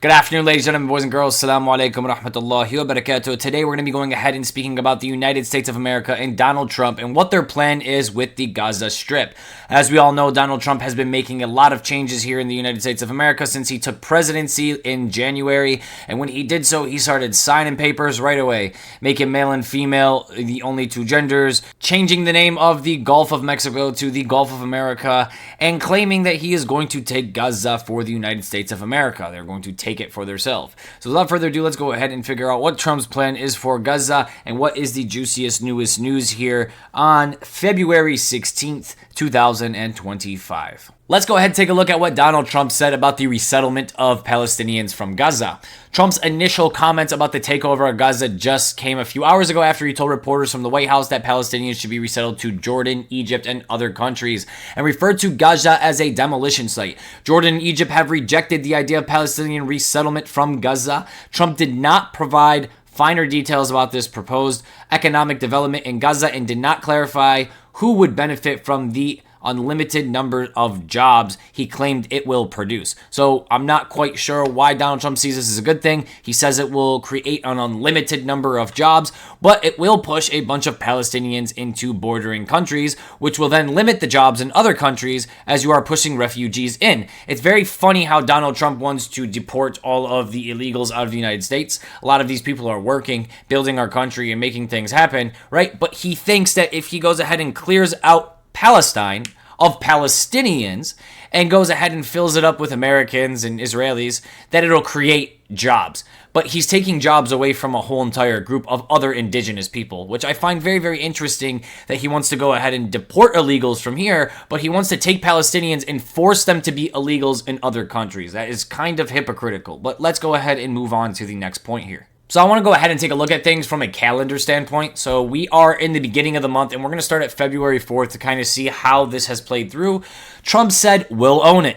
Good afternoon, ladies and gentlemen, boys and girls. Assalamu alaikum wa rahmatullahi wa barakatuh. Today we're going to be going ahead and speaking about the United States of America and Donald Trump and what their plan is with the Gaza Strip. As we all know, Donald Trump has been making a lot of changes here in the United States of America since he took presidency in January. And when he did so, he started signing papers right away, making male and female the only two genders, changing the name of the Gulf of Mexico to the Gulf of America, and claiming that he is going to take Gaza for the United States of America. They're going to take it for themselves. So without further ado, let's go ahead and figure out what Trump's plan is for Gaza and what is the juiciest, newest news here on February 16th, 2025. Let's go ahead and take a look at what Donald Trump said about the resettlement of Palestinians from Gaza. Trump's initial comments about the takeover of Gaza just came a few hours ago after he told reporters from the White House that Palestinians should be resettled to Jordan, Egypt, and other countries, and referred to Gaza as a demolition site. Jordan and Egypt have rejected the idea of Palestinian resettlement from Gaza. Trump did not provide finer details about this proposed economic development in Gaza and did not clarify who would benefit from the unlimited number of jobs he claimed it will produce. So I'm not quite sure why Donald Trump sees this as a good thing. He says it will create an unlimited number of jobs, but it will push a bunch of Palestinians into bordering countries, which will then limit the jobs in other countries as you are pushing refugees in. It's very funny how Donald Trump wants to deport all of the illegals out of the United States. A lot of these people are working, building our country, and making things happen, right? But he thinks that if he goes ahead and clears out Palestine of Palestinians and goes ahead and fills it up with Americans and Israelis, that it'll create jobs. But he's taking jobs away from a whole entire group of other indigenous people, which I find very, very interesting that he wants to go ahead and deport illegals from here, but he wants to take Palestinians and force them to be illegals in other countries. That is kind of hypocritical. But let's go ahead and move on to the next point here. So I want to go ahead and take a look at things from a calendar standpoint. So we are in the beginning of the month, and we're going to start at February 4th to kind of see how this has played through. Trump said, "We'll own it,"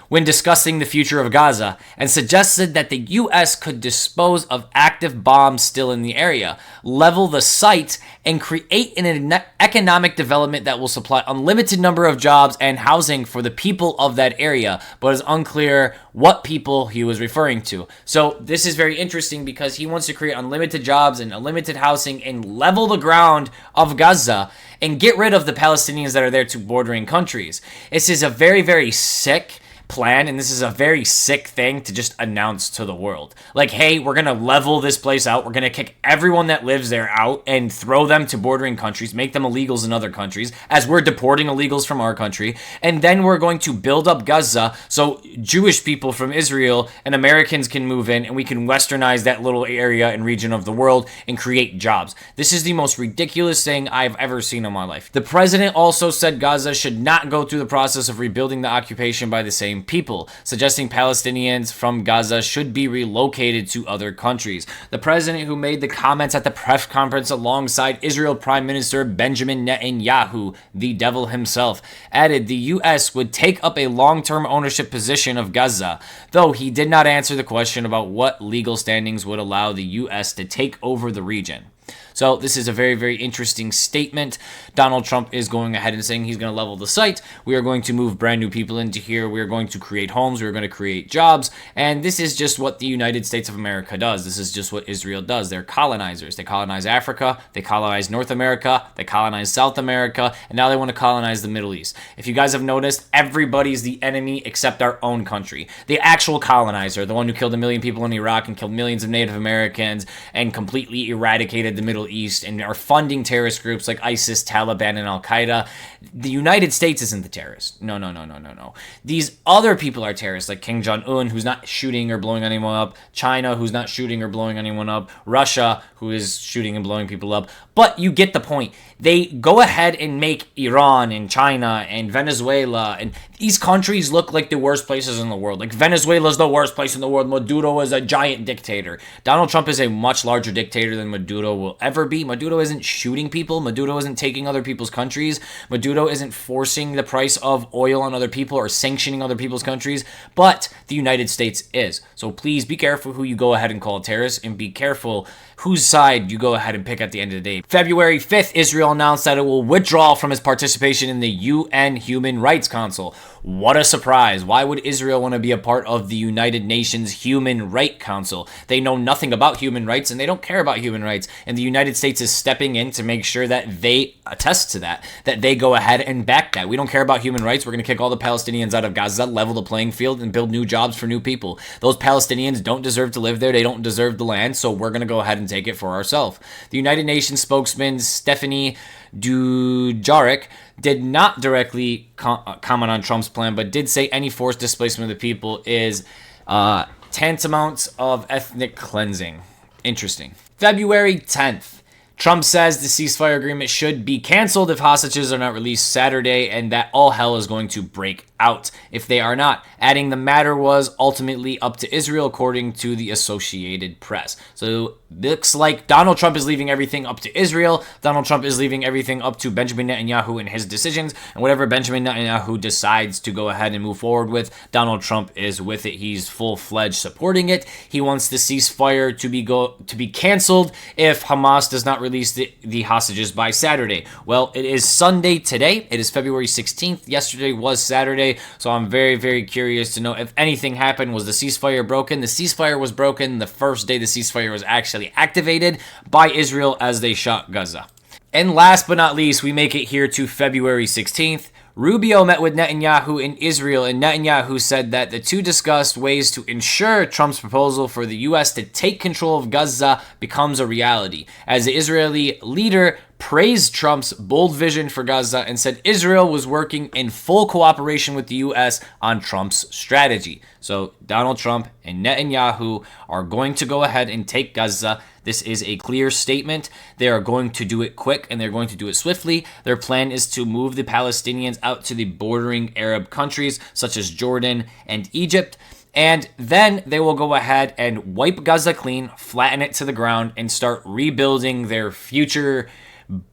when discussing the future of Gaza, and suggested that the U.S. could dispose of active bombs still in the area, level the site, and create an economic development that will supply unlimited number of jobs and housing for the people of that area, but it's unclear what people he was referring to. So this is very interesting because he wants to create unlimited jobs and unlimited housing and level the ground of Gaza and get rid of the Palestinians that are there to bordering countries. This is a very, very sick plan, and this is a very sick thing to just announce to the world. Like, hey, we're gonna level this place out, we're gonna kick everyone that lives there out and throw them to bordering countries, make them illegals in other countries, as we're deporting illegals from our country, and then we're going to build up Gaza so Jewish people from Israel and Americans can move in, and we can westernize that little area and region of the world and create jobs. This is the most ridiculous thing I've ever seen in my life. The president also said Gaza should not go through the process of rebuilding the occupation by the same people, suggesting Palestinians from Gaza should be relocated to other countries. The president, who made the comments at the press conference alongside Israel Prime Minister Benjamin Netanyahu, the devil himself, added the U.S. would take up a long-term ownership position of Gaza, though he did not answer the question about what legal standings would allow the U.S. to take over the region. So this is a very, very interesting statement. Donald Trump is going ahead and saying he's going to level the site. We are going to move brand new people into here. We are going to create homes. We are going to create jobs. And this is just what the United States of America does. This is just what Israel does. They're colonizers. They colonize Africa. They colonize North America. They colonize South America. And now they want to colonize the Middle East. If you guys have noticed, everybody's the enemy except our own country. The actual colonizer, the one who killed 1 million people in Iraq and killed millions of Native Americans and completely eradicated the Middle East and are funding terrorist groups like ISIS, Taliban, and Al-Qaeda. The United States isn't the terrorist. No. These other people are terrorists, like Kim Jong-un, who's not shooting or blowing anyone up, China, who's not shooting or blowing anyone up, Russia, who is shooting and blowing people up. But you get the point. They go ahead and make Iran and China and Venezuela, and these countries look like the worst places in the world. Like, Venezuela is the worst place in the world. Maduro is a giant dictator. Donald Trump is a much larger dictator than Maduro will ever be. Maduro isn't shooting people. Maduro isn't taking other people's countries. Maduro isn't forcing the price of oil on other people or sanctioning other people's countries. But the United States is. So please be careful who you go ahead and call a terrorist, and be careful whose side you go ahead and pick at the end of the day. February 5th, Israel announced that it will withdraw from its participation in the UN Human Rights Council. What a surprise. Why would Israel want to be a part of the United Nations Human Rights Council? They know nothing about human rights and they don't care about human rights. And the United States is stepping in to make sure that they attest to that they go ahead and back that. We don't care about human rights. We're going to kick all the Palestinians out of Gaza, level the playing field, and build new jobs for new people. Those Palestinians don't deserve to live there. They don't deserve the land, so we're going to go ahead and take it for ourselves. The United Nations spokesman Stephanie Dujarric did not directly comment on Trump's plan, but did say any forced displacement of the people is tantamount of ethnic cleansing. Interesting. February 10th. Trump says the ceasefire agreement should be canceled if hostages are not released Saturday, and that all hell is going to break out if they are not, adding the matter was ultimately up to Israel according to the Associated Press. So looks like Donald Trump is leaving everything up to Israel. Donald Trump is leaving everything up to Benjamin Netanyahu and his decisions, and whatever Benjamin Netanyahu decides to go ahead and move forward with, Donald Trump is with it. He's full-fledged supporting it. He wants the ceasefire to be canceled if Hamas does not release the hostages by Saturday. Well, it is Sunday today. It is February 16th. Yesterday was Saturday. So I'm very, very curious to know if anything happened. Was the ceasefire broken? The ceasefire was broken the first day the ceasefire was actually activated by Israel as they shot Gaza. And last but not least, we make it here to February 16th. Rubio met with Netanyahu in Israel, and Netanyahu said that the two discussed ways to ensure Trump's proposal for the U.S. to take control of Gaza becomes a reality, as the Israeli leader praised Trump's bold vision for Gaza and said Israel was working in full cooperation with the U.S. on Trump's strategy. So Donald Trump and Netanyahu are going to go ahead and take Gaza. This is a clear statement. They are going to do it quick and they're going to do it swiftly. Their plan is to move the Palestinians out to the bordering Arab countries such as Jordan and Egypt. And then they will go ahead and wipe Gaza clean, flatten it to the ground, and start rebuilding their future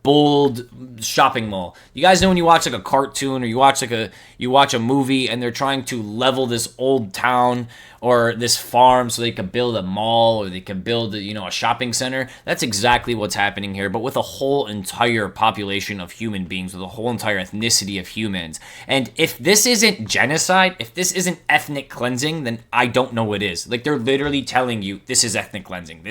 bold shopping mall. You guys know when you watch like a cartoon or you watch a movie and they're trying to level this old town or this farm so they could build a mall or they could build a shopping center? That's exactly what's happening here, but with a whole entire population of human beings, with a whole entire ethnicity of humans. And if this isn't genocide, if this isn't ethnic cleansing, then I don't know what is. Like, they're literally telling you this is ethnic cleansing.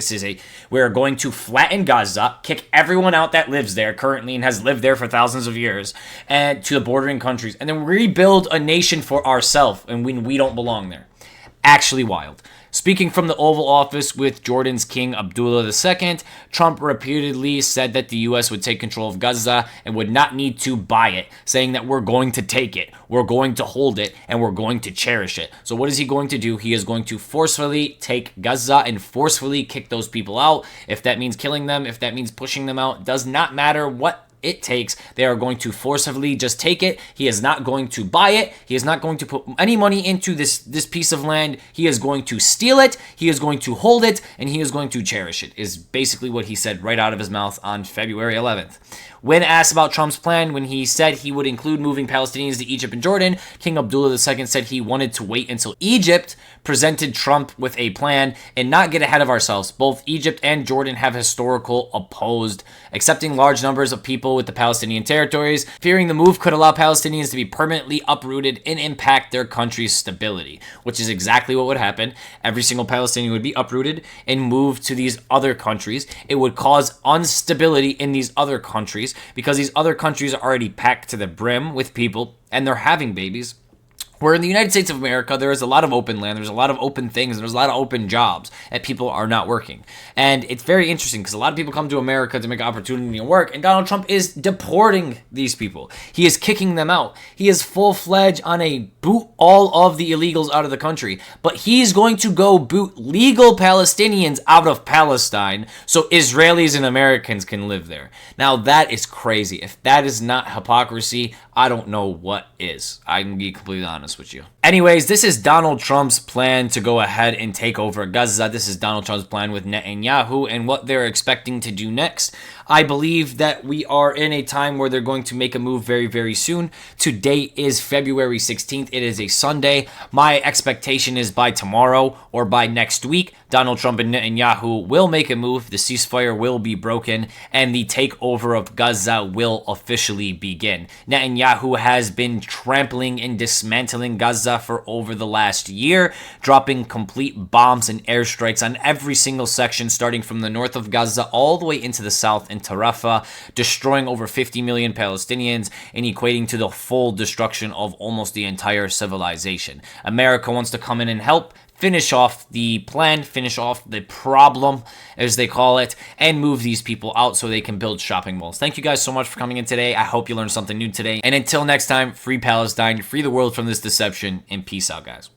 We're going to flatten Gaza, kick everyone out that lives there currently and has lived there for thousands of years, and to the bordering countries, and then rebuild a nation for ourselves, and when we don't belong there. Actually wild. Speaking from the Oval Office with Jordan's King Abdullah II, Trump repeatedly said that the U.S. would take control of Gaza and would not need to buy it, saying that we're going to take it, we're going to hold it, and we're going to cherish it. So what is he going to do? He is going to forcefully take Gaza and forcefully kick those people out. If that means killing them, if that means pushing them out, does not matter what it takes. They are going to forcibly just take it. He is not going to buy it. He is not going to put any money into this piece of land. He is going to steal it. He is going to hold it, and he is going to cherish it, is basically what he said right out of his mouth on February 11th. When asked about Trump's plan, when he said he would include moving Palestinians to Egypt and Jordan, King Abdullah II said he wanted to wait until Egypt presented Trump with a plan and not get ahead of ourselves. Both Egypt and Jordan have historical opposed accepting large numbers of people with the Palestinian territories, fearing the move could allow Palestinians to be permanently uprooted and impact their country's stability, which is exactly what would happen. Every single Palestinian would be uprooted and moved to these other countries. It would cause instability in these other countries because these other countries are already packed to the brim with people and they're having babies. Where in the United States of America, there is a lot of open land, there's a lot of open things, and there's a lot of open jobs that people are not working. And it's very interesting because a lot of people come to America to make opportunity and work, and Donald Trump is deporting these people. He is kicking them out. He is full-fledged on a boot all of the illegals out of the country. But he's going to go boot legal Palestinians out of Palestine so Israelis and Americans can live there. Now, that is crazy. If that is not hypocrisy, I don't know what is. I can be completely honest with you. Anyways, this is Donald Trump's plan to go ahead and take over Gaza. This is Donald Trump's plan with Netanyahu and what they're expecting to do next. I believe that we are in a time where they're going to make a move very, very soon. Today is February 16th. It is a Sunday. My expectation is by tomorrow or by next week, Donald Trump and Netanyahu will make a move, the ceasefire will be broken, and the takeover of Gaza will officially begin. Netanyahu has been trampling and dismantling Gaza for over the last year, dropping complete bombs and airstrikes on every single section, starting from the north of Gaza all the way into the south in Rafah, destroying over 50 million Palestinians and equating to the full destruction of almost the entire civilization. America wants to come in and help finish off the plan, finish off the problem, as they call it, and move these people out so they can build shopping malls. Thank you guys so much for coming in today. I hope you learned something new today. And until next time, free Palestine, free the world from this deception, and peace out, guys.